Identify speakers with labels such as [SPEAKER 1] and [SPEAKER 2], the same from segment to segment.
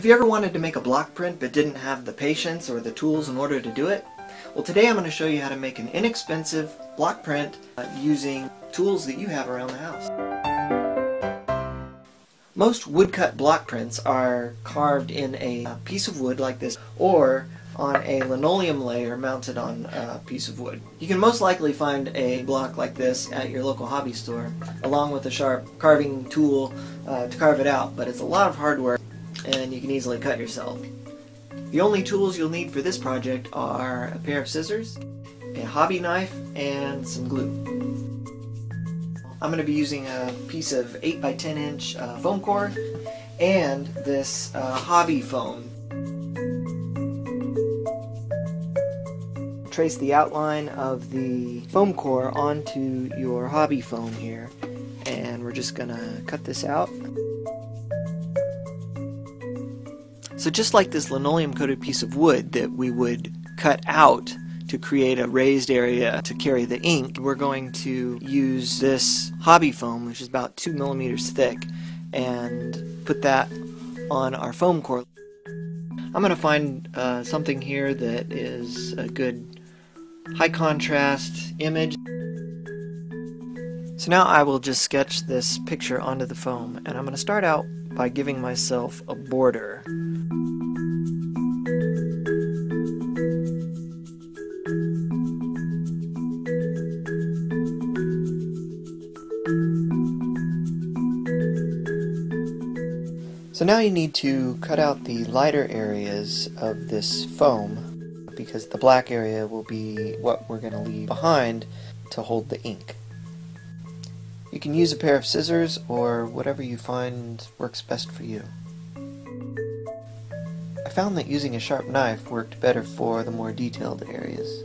[SPEAKER 1] Have you ever wanted to make a block print but didn't have the patience or the tools in order to do it? Well, today I'm going to show you how to make an inexpensive block print using tools that you have around the house. Most woodcut block prints are carved in a piece of wood like this, or on a linoleum layer mounted on a piece of wood. You can most likely find a block like this at your local hobby store, along with a sharp carving tool to carve it out, but it's a lot of hard work and you can easily cut yourself. The only tools you'll need for this project are a pair of scissors, a hobby knife, and some glue. I'm going to be using a piece of 8 by 10 inch foam core and this hobby foam. Trace the outline of the foam core onto your hobby foam here, and we're just going to cut this out. So just like this linoleum coated piece of wood that we would cut out to create a raised area to carry the ink, we're going to use this hobby foam, which is about 2 millimeters thick, and put that on our foam core. I'm going to find something here that is a good high contrast image. So now I will just sketch this picture onto the foam, and I'm going to start out by giving myself a border. So now you need to cut out the lighter areas of this foam, because the black area will be what we're going to leave behind to hold the ink. You can use a pair of scissors or whatever you find works best for you. I found that using a sharp knife worked better for the more detailed areas.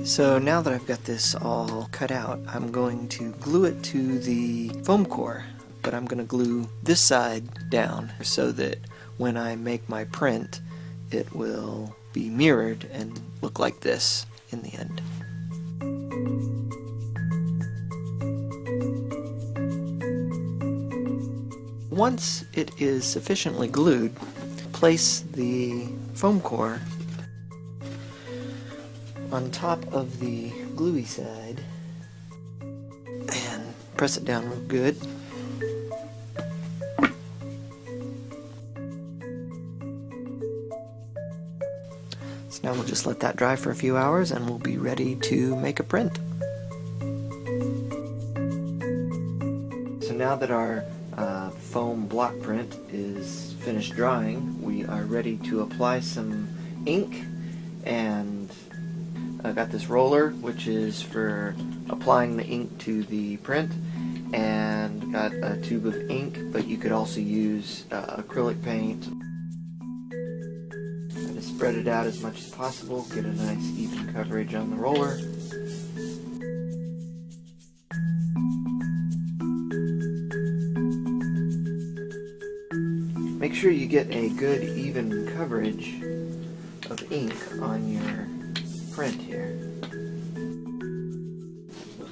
[SPEAKER 1] So now that I've got this all cut out, I'm going to glue it to the foam core, but I'm going to glue this side down so that when I make my print, it will be mirrored and look like this in the end. Once it is sufficiently glued, place the foam core on top of the gluey side and press it down real good. So now we'll just let that dry for a few hours and we'll be ready to make a print. So now that our foam block print is finished drying, we are ready to apply some ink, and I got this roller, which is for applying the ink to the print, and got a tube of ink, but you could also use acrylic paint. I'm going to spread it out as much as possible, get a nice even coverage on the roller. Make sure you get a good even coverage of ink on your print here.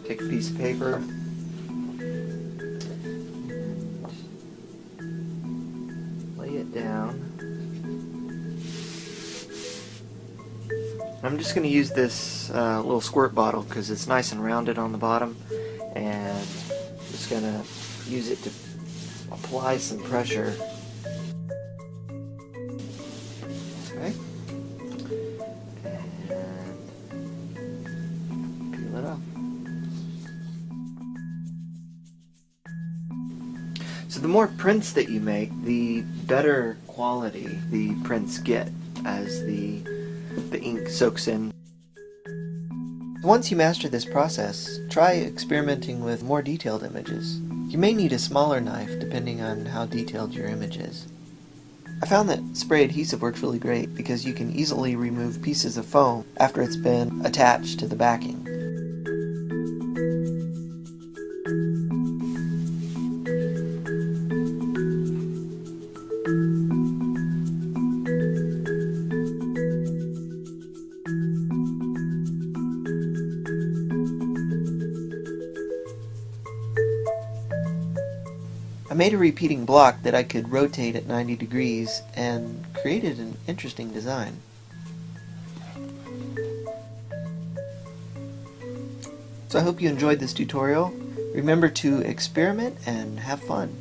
[SPEAKER 1] Take a piece of paper and lay it down. I'm just going to use this little squirt bottle because it's nice and rounded on the bottom, and just going to use it to apply some pressure. Okay. So the more prints that you make, the better quality the prints get as the ink soaks in. Once you master this process, try experimenting with more detailed images. You may need a smaller knife depending on how detailed your image is. I found that spray adhesive works really great because you can easily remove pieces of foam after it's been attached to the backing. I made a repeating block that I could rotate at 90 degrees and created an interesting design. So I hope you enjoyed this tutorial. Remember to experiment and have fun.